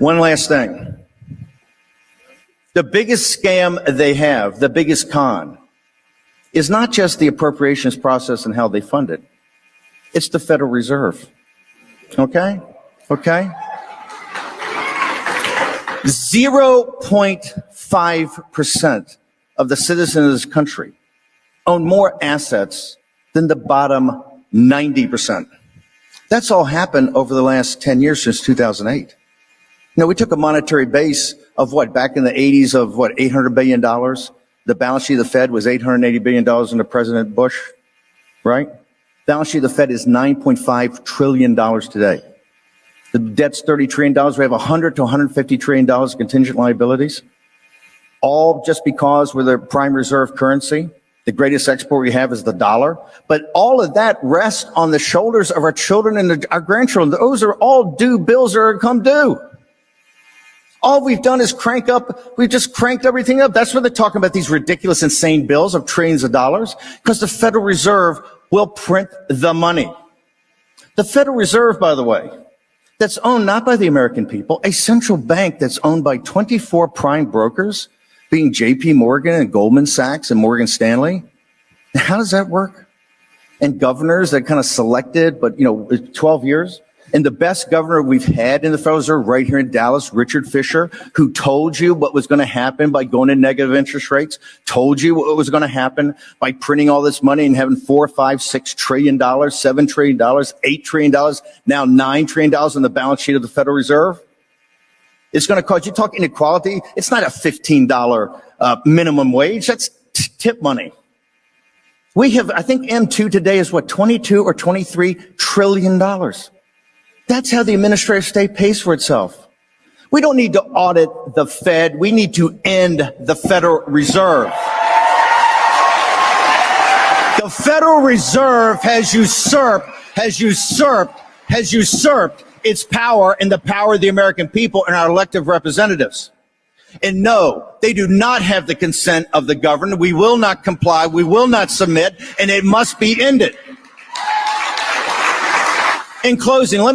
One last thing. The biggest scam they have, the biggest con, is not just the appropriations process and how they fund it. It's the Federal Reserve. Okay? 0.5% of the citizens of this country own more assets than the bottom 90%. That's all happened over the last 10 years since 2008. We took a monetary base of back in the 80s of $800 billion. The balance sheet of the Fed was $880 billion under President Bush, right? Balance sheet of the Fed is $9.5 trillion today. The debt's $30 trillion. We have $100 to $150 trillion contingent liabilities, all just because we're the prime reserve currency. The greatest export we have is the dollar. But all of that rests on the shoulders of our children and our grandchildren. Those are all due bills that are come due. All we've done is we've just cranked everything up. That's why they're talking about these ridiculous, insane bills of trillions of dollars, because the Federal Reserve will print the money. The Federal Reserve, by the way, that's owned not by the American people, a central bank that's owned by 24 prime brokers, being JP Morgan and Goldman Sachs and Morgan Stanley. How does that work? And governors that kind of selected, but 12 years. And the best governor we've had in the Federal Reserve right here in Dallas, Richard Fisher, who told you what was going to happen by going to negative interest rates, told you what was going to happen by printing all this money and having $4, $5, $6 trillion, $7 trillion, $8 trillion, now $9 trillion on the balance sheet of the Federal Reserve. It's going to cause, you talk inequality, it's not a $15 minimum wage, that's tip money. We have, I think M2 today is 22 or $23 trillion. That's how the administrative state pays for itself. We don't need to audit the Fed. We need to end the Federal Reserve. The Federal Reserve has usurped its power and the power of the American people and our elected representatives. And no, they do not have the consent of the governed. We will not comply. We will not submit, and it must be ended. In closing, let me